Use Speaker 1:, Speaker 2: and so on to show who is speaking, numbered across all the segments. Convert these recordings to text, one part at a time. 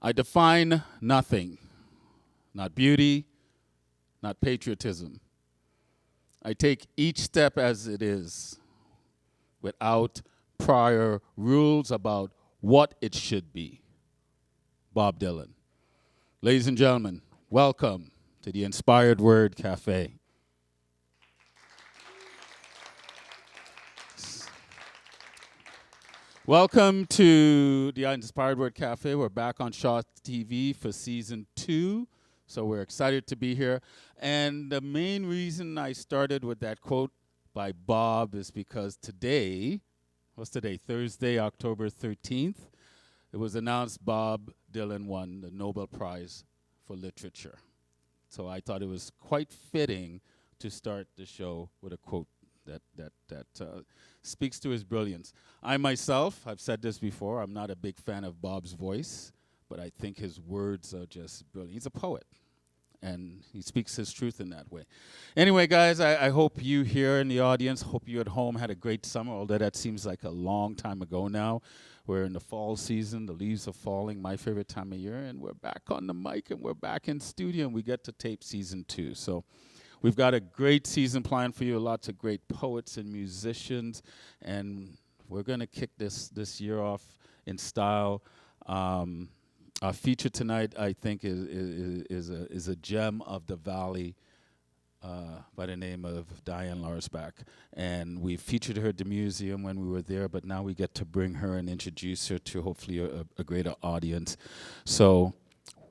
Speaker 1: I define nothing, not beauty, not patriotism. I take each step as it is, without prior rules about what it should be. Bob Dylan. Ladies and gentlemen, welcome to the Inspired Word Cafe. Welcome to the Inspired Word Cafe. We're back on Shaw TV for season 2, so we're excited to be here. And the main reason I started with that quote by Bob is because today, what's today, Thursday, October 13th, it was announced Bob Dylan won the Nobel Prize for Literature. So I thought it was quite fitting to start the show with a quote that speaks to his brilliance. I myself, I've said this before, I'm not a big fan of Bob's voice, but I think his words are just brilliant. He's a poet, and he speaks his truth in that way. Anyway, guys, I hope you here in the audience, hope you at home had a great summer, although that seems like a long time ago now. We're in the fall season, the leaves are falling, my favorite time of year, and we're back on the mic, and we're back in studio, and we get to tape season 2. So we've got a great season planned for you, lots of great poets and musicians, and we're going to kick this year off in style. Our feature tonight, I think, is a gem of the Valley by the name of Diane Larsbach. And we featured her at the museum when we were there, but now we get to bring her and introduce her to hopefully a greater audience. So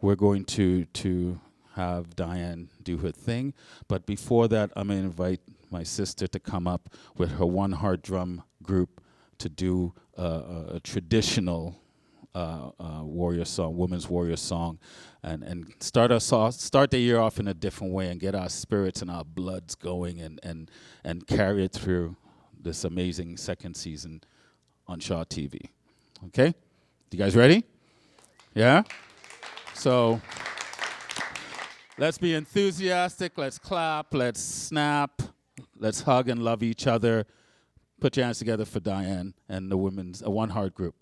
Speaker 1: we're going to have Diane do her thing. But before that, I'm going to invite my sister to come up with her One Heart Drum group to do a traditional warrior song, women's warrior song, and start the year off in a different way and get our spirits and our bloods going and carry it through this amazing second season on Shaw TV. Okay? You guys ready? Yeah? So let's be enthusiastic, let's clap, let's snap, let's hug and love each other. Put your hands together for Diane and the women's One Heart group.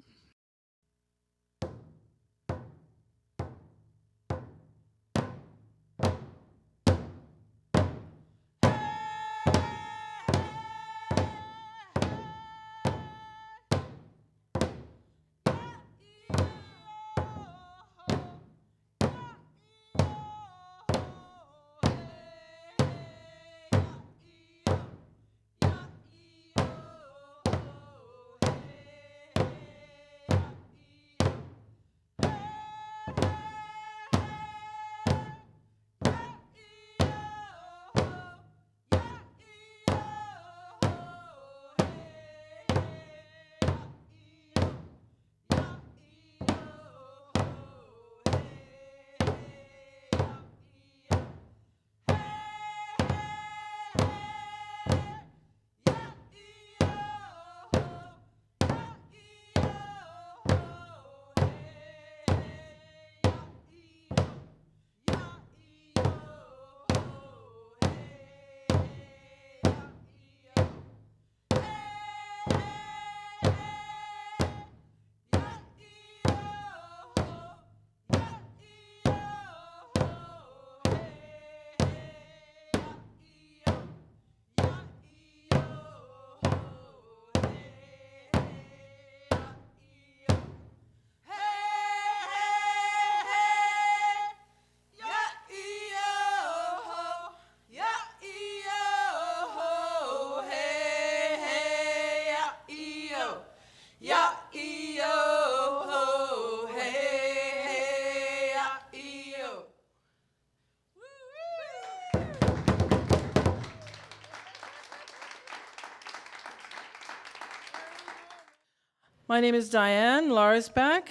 Speaker 2: My name is Diane Larsbach.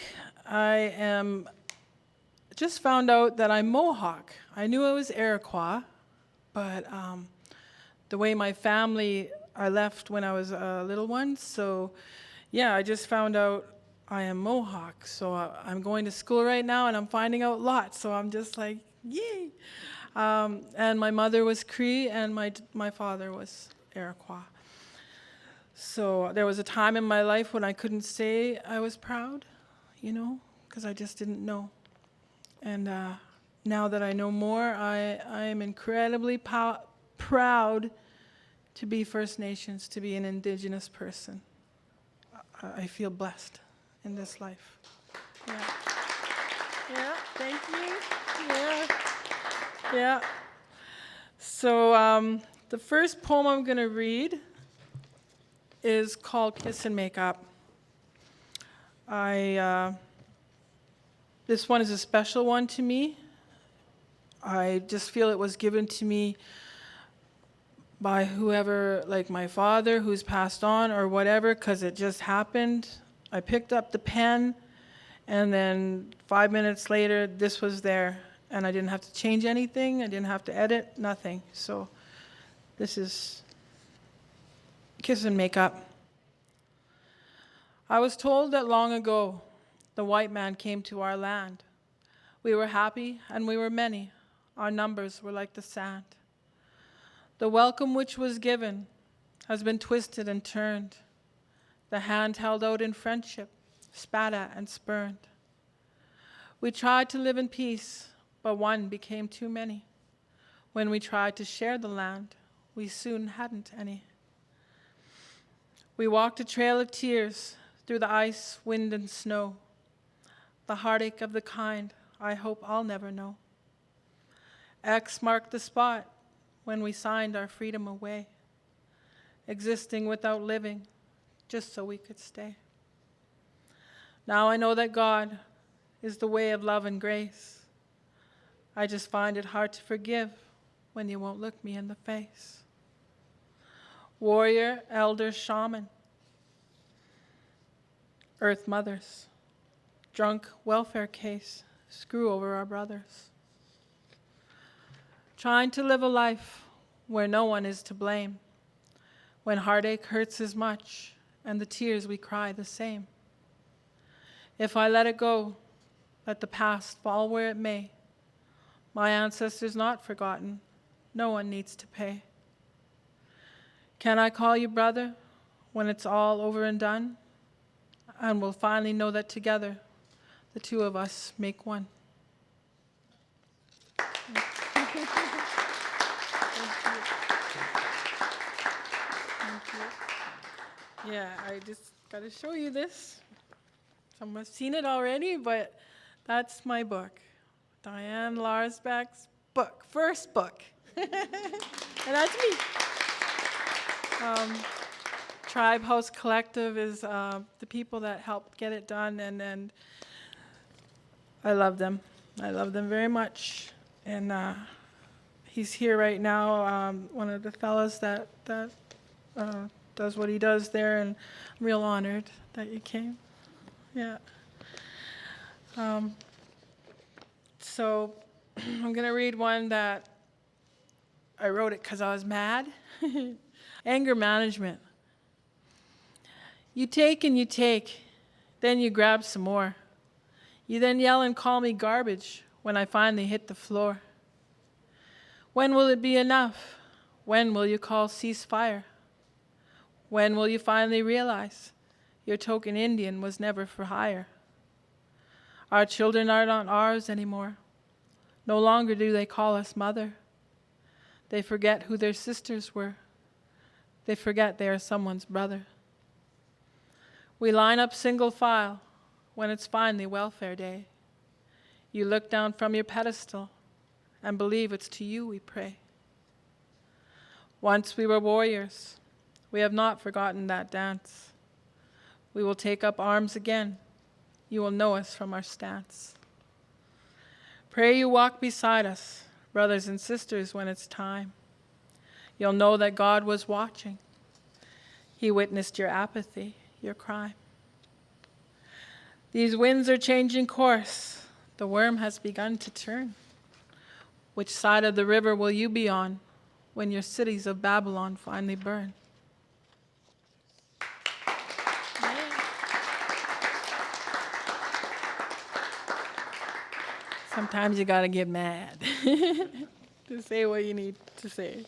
Speaker 2: I just found out that I'm Mohawk. I knew I was Iroquois, but the way my family, I left when I was a little one, so yeah, I just found out I am Mohawk. So I'm going to school right now, and I'm finding out lots, so I'm just like, yay. And my mother was Cree, and my father was Iroquois. So there was a time in my life when I couldn't say I was proud, because I just didn't know. And now that I know more, I am incredibly proud to be First Nations, to be an Indigenous person. I feel blessed in this life. Yeah. Yeah, thank you. Yeah. Yeah. So the first poem I'm going to read is called Kiss and Make Up. This one is a special one to me. I just feel it was given to me by whoever, like my father who's passed on or whatever, because it just happened. I picked up the pen, and then 5 minutes later, this was there, and I didn't have to change anything. I didn't have to edit, nothing. So this is Kiss and Make Up. I was told that long ago, the white man came to our land. We were happy, and we were many. Our numbers were like the sand. The welcome which was given has been twisted and turned. The hand held out in friendship, spat at and spurned. We tried to live in peace, but one became too many. When we tried to share the land, we soon hadn't any. We walked a trail of tears through the ice, wind, and snow. The heartache of the kind I hope I'll never know. X marked the spot when we signed our freedom away, existing without living, just so we could stay. Now I know that God is the way of love and grace. I just find it hard to forgive when you won't look me in the face. Warrior, elder, shaman, earth mothers, drunk welfare case, screw over our brothers. Trying to live a life where no one is to blame, when heartache hurts as much and the tears we cry the same. If I let it go, let the past fall where it may. My ancestors not forgotten, no one needs to pay. Can I call you brother when it's all over and done? And we'll finally know that together, the two of us make one. Yeah, I just got to show you this. Some have seen it already, but that's my book. Diane Larsbach's book, first book. And that's me. Tribe House Collective is the people that helped get it done, and I love them. I love them very much. And he's here right now, one of the fellows that does what he does there, and I'm real honored that you came. Yeah. So I'm going to read one that I wrote it because I was mad. Anger management. You take and you take, then you grab some more. You then yell and call me garbage when I finally hit the floor. When will it be enough? When will you call ceasefire? When will you finally realize your token Indian was never for hire? Our children are not ours anymore. No longer do they call us mother. They forget who their sisters were. They forget they are someone's brother. We line up single file when it's finally welfare day. You look down from your pedestal and believe it's to you we pray. Once we were warriors. We have not forgotten that dance. We will take up arms again. You will know us from our stance. Pray you walk beside us, brothers and sisters, when it's time. You'll know that God was watching. He witnessed your apathy, your crime. These winds are changing course. The worm has begun to turn. Which side of the river will you be on when your cities of Babylon finally burn? Sometimes you gotta get mad to say what you need to say.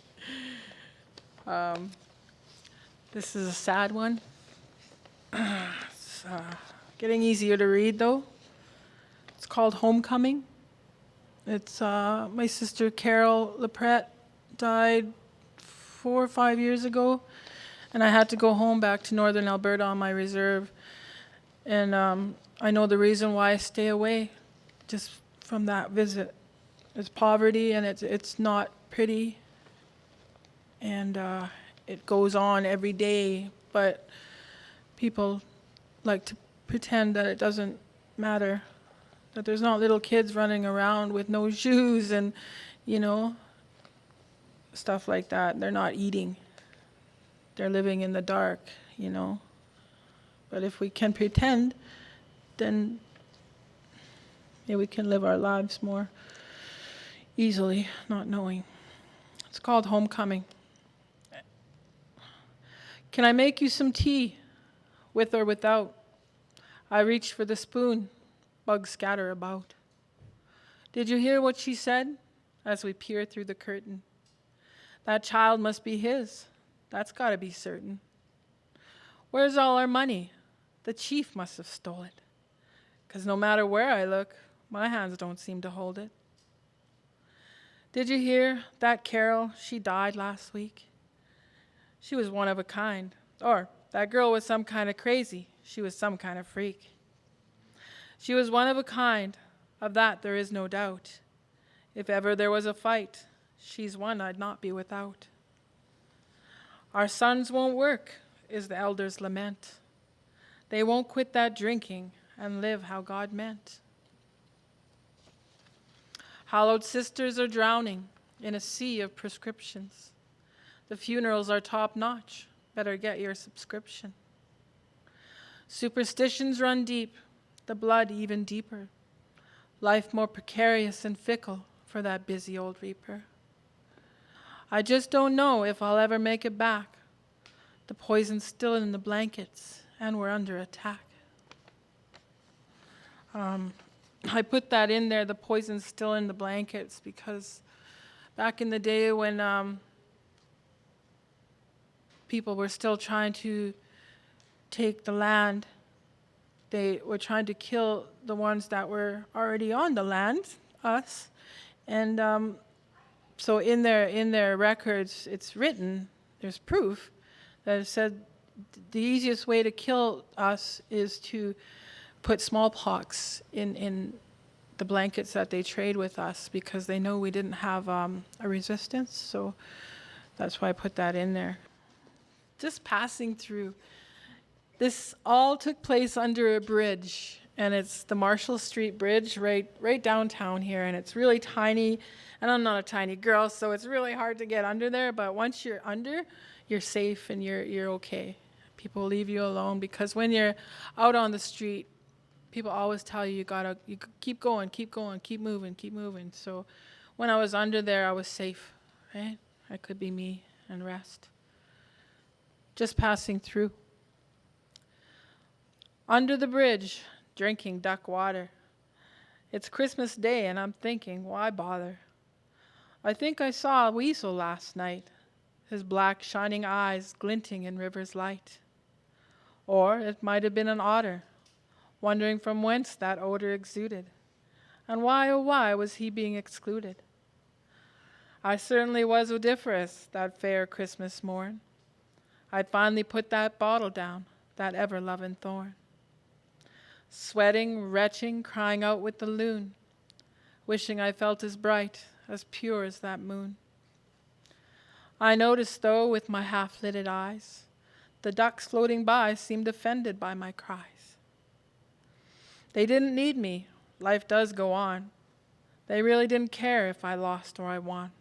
Speaker 2: This is a sad one. It's getting easier to read though. It's called Homecoming. It's my sister Carol Laprette died 4 or 5 years ago, and I had to go home back to northern Alberta on my reserve. And I know the reason why I stay away just from that visit. It's poverty, and it's not pretty, and it goes on every day, but people like to pretend that it doesn't matter, that there's not little kids running around with no shoes and, you know, stuff like that. They're not eating. They're living in the dark, you know. But if we can pretend, then we can live our lives more easily, not knowing. It's called homecoming. Can I make you some tea, with or without? I reach for the spoon. Bugs scatter about. Did you hear what she said as we peer through the curtain? That child must be his. That's got to be certain. Where's all our money? The chief must have stole it. 'Cause no matter where I look, my hands don't seem to hold it. Did you hear that Carol? She died last week. She was one of a kind. Or that girl was some kind of crazy. She was some kind of freak. She was one of a kind. Of that there is no doubt. If ever there was a fight, she's one I'd not be without. Our sons won't work, is the elders' lament. They won't quit that drinking and live how God meant. Hallowed sisters are drowning in a sea of prescriptions. The funerals are top-notch. Better get your subscription. Superstitions run deep, the blood even deeper. Life more precarious and fickle for that busy old reaper. I just don't know if I'll ever make it back. The poison's still in the blankets, and we're under attack. I put that in there, the poison's still in the blankets, because back in the day when people were still trying to take the land, they were trying to kill the ones that were already on the land, us. And so in their records, it's written, there's proof, that it said the easiest way to kill us is to put smallpox in the blankets that they trade with us, because they know we didn't have a resistance. So that's why I put that in there. Just passing through. This all took place under a bridge, and it's the Marshall Street Bridge right downtown here, and it's really tiny, and I'm not a tiny girl, so it's really hard to get under there, but once you're under, you're safe and you're okay. People leave you alone, because when you're out on the street, people always tell you you keep going, keep moving. So when I was under there, I was safe, right? I could be me and rest. Just passing through. Under the bridge, drinking duck water. It's Christmas Day, and I'm thinking, why bother? I think I saw a weasel last night, his black shining eyes glinting in river's light. Or it might have been an otter, wondering from whence that odor exuded, and why, oh why, was he being excluded? I certainly was odoriferous that fair Christmas morn. I'd finally put that bottle down, that ever-loving thorn. Sweating, retching, crying out with the loon, wishing I felt as bright, as pure as that moon. I noticed, though, with my half-lidded eyes, the ducks floating by seemed offended by my cries. They didn't need me. Life does go on. They really didn't care if I lost or I won.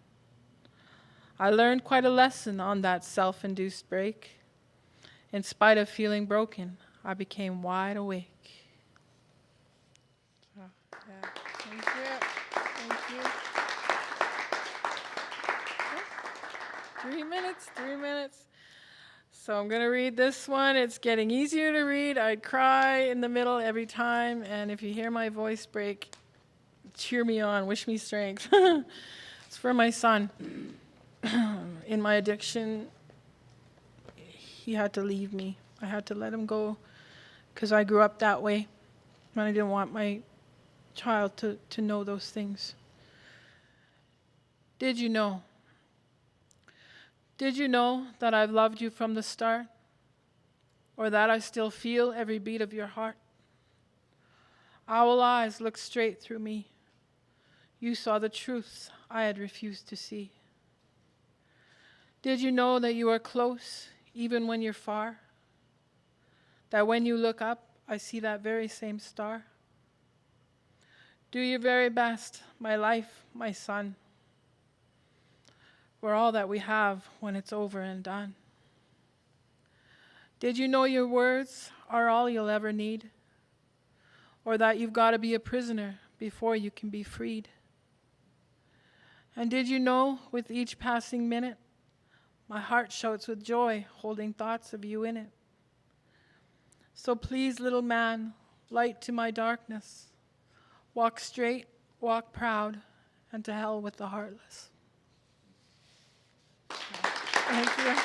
Speaker 2: I learned quite a lesson on that self-induced break. In spite of feeling broken, I became wide awake. So, yeah. Thank you. Thank you. 3 minutes. So I'm going to read this one. It's getting easier to read. I cry in the middle every time, and if you hear my voice break, cheer me on, wish me strength. It's for my son. In my addiction, he had to leave me. I had to let him go because I grew up that way, and I didn't want my child to know those things. Did you know? Did you know that I've loved you from the start? Or that I still feel every beat of your heart? Owl eyes looked straight through me. You saw the truths I had refused to see. Did you know that you are close even when you're far? That when you look up, I see that very same star? Do your very best, my life, my son. We're all that we have when it's over and done. Did you know your words are all you'll ever need? Or that you've got to be a prisoner before you can be freed? And did you know with each passing minute, my heart shouts with joy, holding thoughts of you in it? So please, little man, light to my darkness, walk straight, walk proud, and to hell with the heartless. Thank you.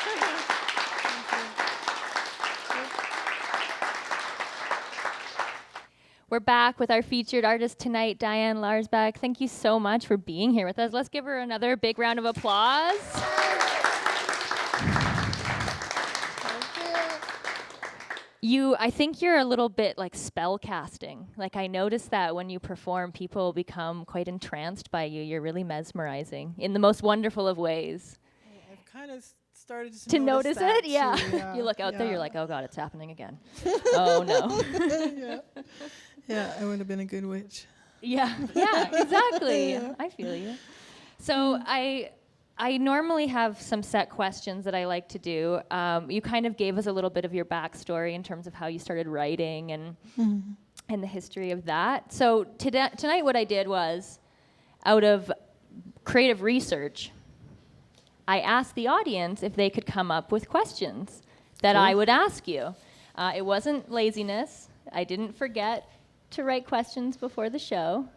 Speaker 3: We're back with our featured artist tonight, Diane Larsbach. Thank you so much for being here with us. Let's give her another big round of applause. I think you're a little bit like spell casting. Like I noticed that when you perform, people become quite entranced by you. You're really mesmerizing in the most wonderful of ways.
Speaker 2: I've kind of started
Speaker 3: to notice it.
Speaker 2: Too,
Speaker 3: Yeah. You look out there, you're like, oh God, it's happening again. Oh no.
Speaker 2: Yeah, I would have been a good witch.
Speaker 3: Yeah, exactly. Yeah. I feel you. So I normally have some set questions that I like to do. You kind of gave us a little bit of your backstory in terms of how you started writing and the history of that. So tonight what I did was, out of creative research, I asked the audience if they could come up with questions that I would ask you. It wasn't laziness. I didn't forget to write questions before the show.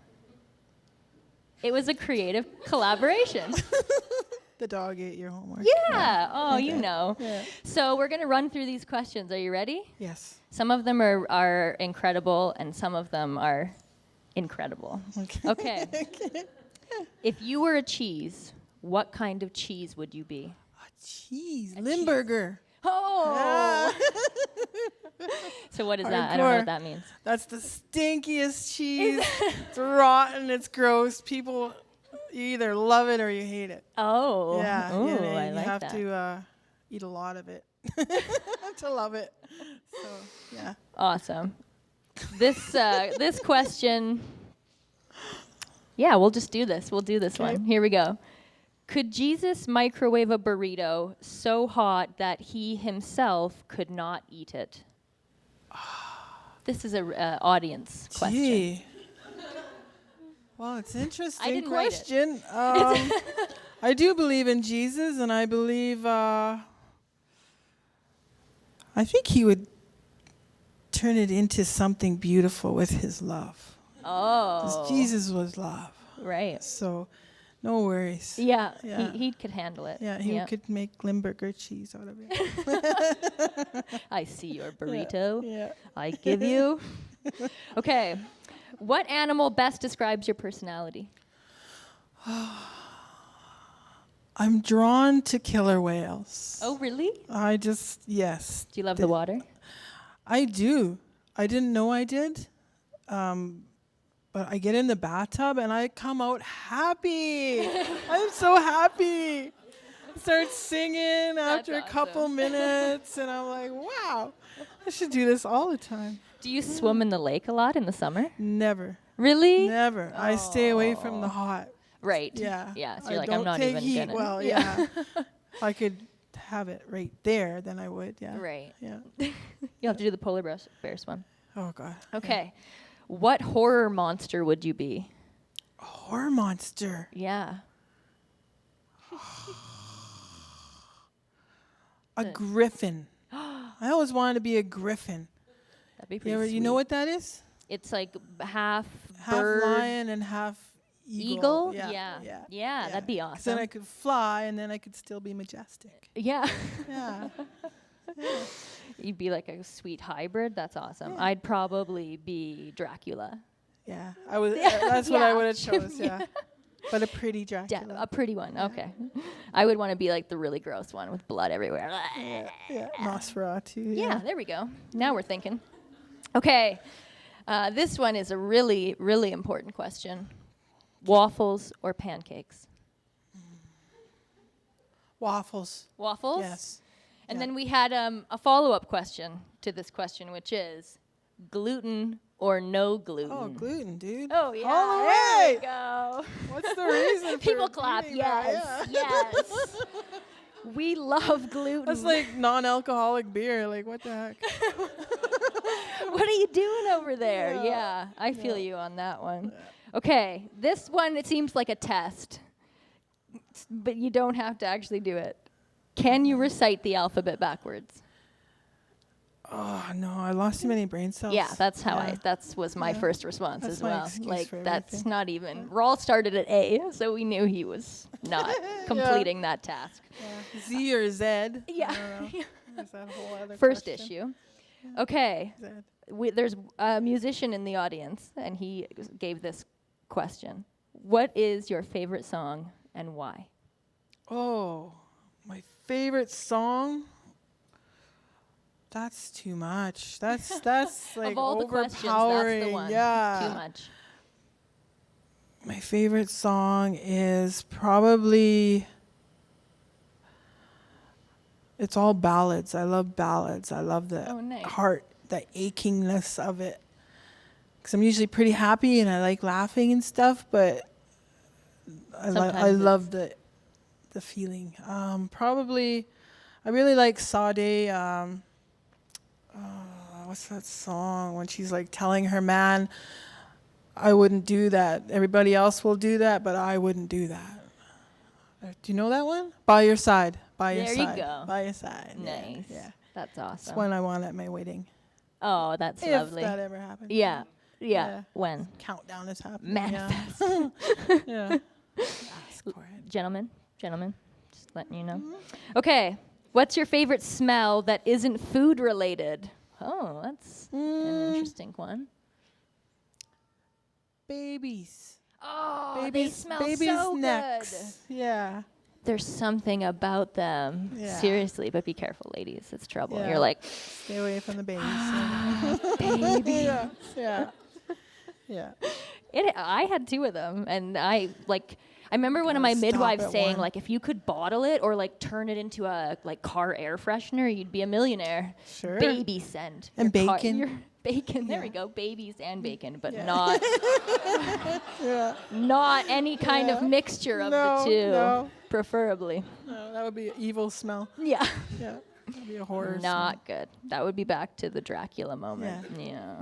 Speaker 3: It was a creative collaboration.
Speaker 2: The dog ate your homework.
Speaker 3: Yeah. Oh, okay. You know. Yeah. So we're going to run through these questions. Are you ready?
Speaker 2: Yes.
Speaker 3: Some of them are incredible, and some of them are incredible. Okay. If you were a cheese, what kind of cheese would you be?
Speaker 2: A cheese. Limburger.
Speaker 3: Oh. So what is that? I don't know what that means.
Speaker 2: That's the stinkiest cheese. It's rotten. It's gross. People, you either love it or you hate it.
Speaker 3: Oh.
Speaker 2: Yeah.
Speaker 3: Ooh,
Speaker 2: I like that. You have to eat a lot of it to love it. So, yeah.
Speaker 3: Awesome. This question. Yeah, we'll just do this. We'll do this one. Here we go. Could Jesus microwave a burrito so hot that he himself could not eat it? This is an audience question.
Speaker 2: Well, it's an interesting
Speaker 3: I didn't
Speaker 2: question. I do believe in Jesus, and I believe, I think he would turn it into something beautiful with his love.
Speaker 3: Oh.
Speaker 2: 'Cause Jesus was love.
Speaker 3: Right.
Speaker 2: So, no worries.
Speaker 3: Yeah. He could handle it.
Speaker 2: Yeah, he could make Limburger cheese out of it.
Speaker 3: I see your burrito.
Speaker 2: Yeah.
Speaker 3: I give you. Okay. What animal best describes your personality?
Speaker 2: I'm drawn to killer whales.
Speaker 3: Oh, really?
Speaker 2: Yes.
Speaker 3: Do you love the water?
Speaker 2: I do. I didn't know I did. But I get in the bathtub and I come out happy. I'm so happy. I start singing after a couple minutes, and I'm like, wow, I should do this all the time.
Speaker 3: Do you swim in the lake a lot in the summer?
Speaker 2: Never.
Speaker 3: Really?
Speaker 2: Never. I stay away from the hot.
Speaker 3: Right.
Speaker 2: Yeah.
Speaker 3: Yeah. So you're like, I'm not even
Speaker 2: heat.
Speaker 3: gonna.
Speaker 2: Well, yeah. If I could have it right there, then I would. Yeah.
Speaker 3: Right.
Speaker 2: Yeah.
Speaker 3: You'll have to do the polar bears one.
Speaker 2: Oh God.
Speaker 3: Okay. Yeah. What horror monster would you be?
Speaker 2: A horror monster.
Speaker 3: Yeah.
Speaker 2: A griffin. I always wanted to be a griffin.
Speaker 3: That'd be pretty sweet.
Speaker 2: You know what that is?
Speaker 3: It's like half
Speaker 2: bird, lion and half eagle.
Speaker 3: Yeah, that'd be awesome.
Speaker 2: 'Cause then I could fly, and then I could still be majestic.
Speaker 3: Yeah.
Speaker 2: Yeah.
Speaker 3: You'd be like a sweet hybrid. That's awesome.
Speaker 2: Yeah.
Speaker 3: I'd probably be Dracula.
Speaker 2: Yeah, I was. That's what I would have chose. Yeah. But a pretty Dracula.
Speaker 3: A pretty one. Okay. I would want to be like the really gross one with blood everywhere.
Speaker 2: Yeah. Nosferatu.
Speaker 3: Yeah, there we go. Now we're thinking. Okay. This one is a really, really important question. Waffles or pancakes?
Speaker 2: Waffles.
Speaker 3: Waffles?
Speaker 2: Yes.
Speaker 3: And
Speaker 2: Yeah.
Speaker 3: then we had a follow-up question to this question, which is gluten or no gluten?
Speaker 2: Oh, gluten, dude.
Speaker 3: Oh, yeah.
Speaker 2: All
Speaker 3: There
Speaker 2: right.
Speaker 3: we go.
Speaker 2: What's the reason for
Speaker 3: People clap.
Speaker 2: doing that?
Speaker 3: Yes. Yes. We love gluten.
Speaker 2: That's like non-alcoholic beer. Like, what the heck?
Speaker 3: What are you doing over there?
Speaker 2: Yeah.
Speaker 3: Yeah, I feel you on that one. Okay, this one, it seems like a test, but you don't have to actually do it. Can you recite the alphabet backwards?
Speaker 2: Oh, no. I lost too many brain cells.
Speaker 3: Yeah, that's how
Speaker 2: Yeah.
Speaker 3: that was my first response
Speaker 2: That's
Speaker 3: as
Speaker 2: my
Speaker 3: well.
Speaker 2: excuse
Speaker 3: Like,
Speaker 2: for
Speaker 3: that's
Speaker 2: everything.
Speaker 3: not even, Rawl started at A, so we knew he was not completing that task.
Speaker 2: Yeah. Z or Z?
Speaker 3: Yeah.
Speaker 2: I don't know. Is that a whole other
Speaker 3: First
Speaker 2: question?
Speaker 3: issue. Okay.
Speaker 2: Z.
Speaker 3: There's a musician in the audience, and he gave this question. What is your favorite song and why?
Speaker 2: Oh, my favorite song? That's too much. That's like
Speaker 3: Of all the questions,
Speaker 2: overpowering.
Speaker 3: that's the one.
Speaker 2: Yeah.
Speaker 3: Too much.
Speaker 2: My favorite song is probably, it's all ballads. I love ballads. I love the
Speaker 3: Oh, nice.
Speaker 2: heart, the achingness of it. Because I'm usually pretty happy and I like laughing and stuff, but I
Speaker 3: Sometimes
Speaker 2: love the feeling. Probably, I really like Sade. What's that song when she's like telling her man, I wouldn't do that. Everybody else will do that, but I wouldn't do that. Do you know that one? By your side. By your
Speaker 3: There you
Speaker 2: side.
Speaker 3: go.
Speaker 2: By your side.
Speaker 3: Nice.
Speaker 2: Yeah.
Speaker 3: That's
Speaker 2: It's
Speaker 3: awesome.
Speaker 2: one I want at my wedding.
Speaker 3: Oh, that's
Speaker 2: If
Speaker 3: lovely.
Speaker 2: that ever happens.
Speaker 3: Yeah.
Speaker 2: Yeah.
Speaker 3: When?
Speaker 2: Countdown is happening.
Speaker 3: Manifest.
Speaker 2: Yeah. Ask for it.
Speaker 3: Gentlemen, just letting you know. Okay. What's your favorite smell that isn't food related? Oh, that's an interesting one.
Speaker 2: Babies.
Speaker 3: Oh, they smell
Speaker 2: babies'
Speaker 3: so
Speaker 2: necks. Yeah.
Speaker 3: good. There's something about them.
Speaker 2: Yeah.
Speaker 3: Seriously, but be careful, ladies. It's trouble.
Speaker 2: Yeah.
Speaker 3: You're like,
Speaker 2: Stay away from the babies.
Speaker 3: baby.
Speaker 2: Yeah. Yeah. Yeah.
Speaker 3: I had 2 of them, and I remember one of my
Speaker 2: Gotta stop
Speaker 3: midwives
Speaker 2: at
Speaker 3: saying,
Speaker 2: one.
Speaker 3: like, if you could bottle it or like turn it into a like car air freshener, you'd be a millionaire.
Speaker 2: Sure.
Speaker 3: Baby scent.
Speaker 2: And
Speaker 3: Your
Speaker 2: bacon.
Speaker 3: Your bacon. There
Speaker 2: Yeah.
Speaker 3: we go. Babies and bacon, but
Speaker 2: Yeah.
Speaker 3: not
Speaker 2: Yeah.
Speaker 3: any kind of
Speaker 2: Yeah.
Speaker 3: mixture of
Speaker 2: No,
Speaker 3: the two.
Speaker 2: no.
Speaker 3: Preferably.
Speaker 2: No, that would be an evil smell.
Speaker 3: Yeah.
Speaker 2: Yeah. That'd be a horror
Speaker 3: Not good. That would be back to the Dracula moment. Yeah.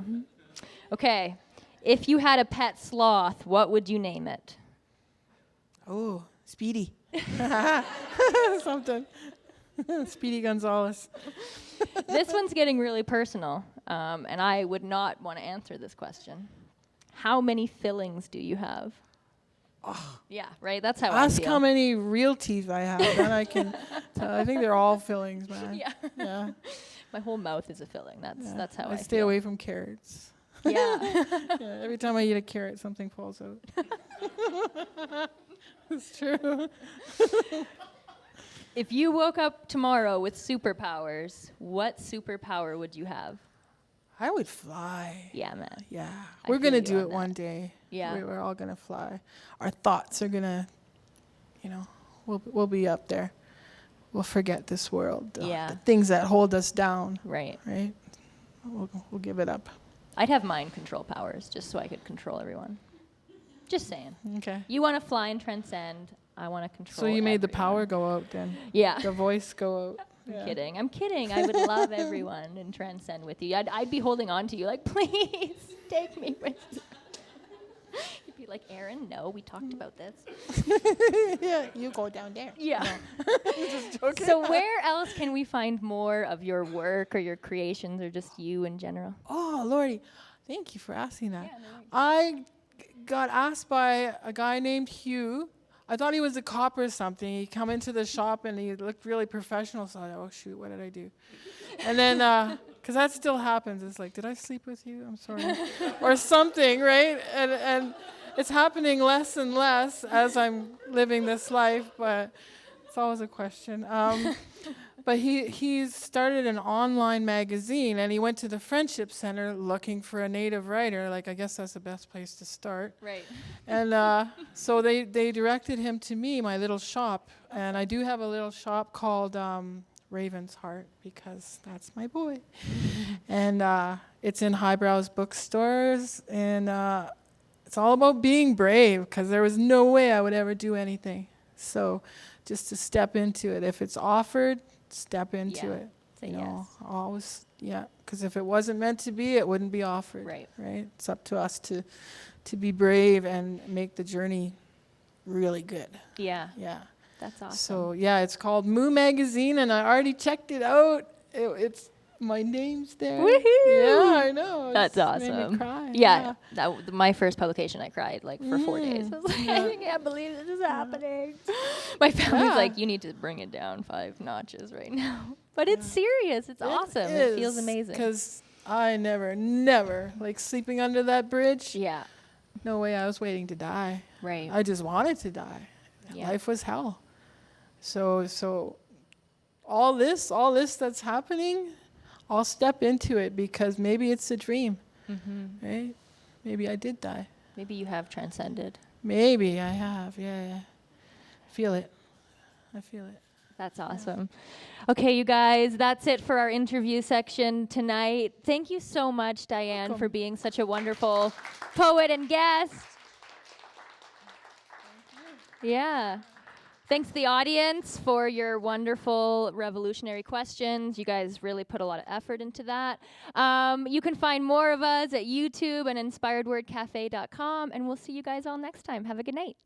Speaker 3: Okay. If you had a pet sloth, what would you name it?
Speaker 2: Oh, Speedy. Something. Speedy Gonzalez.
Speaker 3: This one's getting really personal, and I would not want to answer this question. How many fillings do you have? Yeah, right? That's how
Speaker 2: Ask
Speaker 3: I feel.
Speaker 2: how many real teeth I have, then I can tell. I think they're all fillings, man.
Speaker 3: Yeah.
Speaker 2: Yeah.
Speaker 3: My whole mouth is a filling. That's how I
Speaker 2: I stay
Speaker 3: feel.
Speaker 2: away from carrots.
Speaker 3: Yeah.
Speaker 2: Yeah, every time I eat a carrot, something falls out. It's true.
Speaker 3: If you woke up tomorrow with superpowers, what superpower would you have?
Speaker 2: I would fly.
Speaker 3: Yeah, man.
Speaker 2: Yeah.
Speaker 3: I
Speaker 2: We're going to
Speaker 3: feel you
Speaker 2: do
Speaker 3: on
Speaker 2: it one day.
Speaker 3: Yeah.
Speaker 2: We're all going to fly. Our thoughts are going to, we'll be up there. We'll forget this world.
Speaker 3: Yeah.
Speaker 2: The things that hold us down,
Speaker 3: Right.
Speaker 2: right? We'll give it up.
Speaker 3: I'd have mind control powers just so I could control everyone. Just saying.
Speaker 2: Okay.
Speaker 3: You want to fly and transcend. I want to control.
Speaker 2: So you made the
Speaker 3: everyone.
Speaker 2: power go out then?
Speaker 3: Yeah.
Speaker 2: The voice go out?
Speaker 3: I'm kidding. I would love everyone and transcend with you. I'd be holding on to you like, please take me with you. You'd be like, Aaron, no, we talked about this.
Speaker 2: Yeah, you go down there.
Speaker 3: Yeah.
Speaker 2: Just joking.
Speaker 3: So where else can we find more of your work or your creations or just you in general?
Speaker 2: Oh, Lordy. Thank you for asking that.
Speaker 3: Yeah, no worries.
Speaker 2: I got asked by a guy named Hugh. I thought he was a cop or something. He come into the shop and he looked really professional. So I thought, oh, shoot, what did I do? And then, because that still happens. It's like, did I sleep with you? I'm sorry. Or something, right? it's happening less and less as I'm living this life, but it's always a question. But he's started an online magazine, and he went to the Friendship Center looking for a Native writer. Like, I guess that's the best place to start.
Speaker 3: Right.
Speaker 2: And so they directed him to me, my little shop. And I do have a little shop called Raven's Heart, because that's my boy. And it's in Highbrow's bookstores, and it's all about being brave, because there was no way I would ever do anything. So just to step into it. If it's offered, step into it.
Speaker 3: Say yes.
Speaker 2: Always, because if it wasn't meant to be, it wouldn't be offered.
Speaker 3: Right.
Speaker 2: It's up to us to be brave and make the journey really good.
Speaker 3: Yeah.
Speaker 2: Yeah.
Speaker 3: That's awesome.
Speaker 2: So it's called Moo Magazine, and I already checked it out. It's my name's there.
Speaker 3: Woohoo!
Speaker 2: Yeah, I know.
Speaker 3: That's
Speaker 2: It's made me
Speaker 3: awesome.
Speaker 2: cry.
Speaker 3: Yeah. My first publication, I cried like for 4 days. I was like, I can't believe this is happening. My family's like, you need to bring it down 5 notches right now. But it's serious. It's awesome. It feels amazing.
Speaker 2: Because I never, like sleeping under that bridge.
Speaker 3: Yeah.
Speaker 2: No way I was waiting to die.
Speaker 3: Right.
Speaker 2: I just wanted to die.
Speaker 3: Yeah.
Speaker 2: Life was hell. So all this that's happening, I'll step into it, because maybe it's a dream, right? Maybe I did die.
Speaker 3: Maybe you have transcended.
Speaker 2: Maybe I have, yeah. Feel it. I feel it.
Speaker 3: That's awesome. Okay, you guys, that's it for our interview section tonight. Thank you so much, Diane, for being such a wonderful poet and guest. Yeah. Thanks to the audience for your wonderful revolutionary questions. You guys really put a lot of effort into that. You can find more of us at YouTube and inspiredwordcafe.com, and we'll see you guys all next time. Have a good night.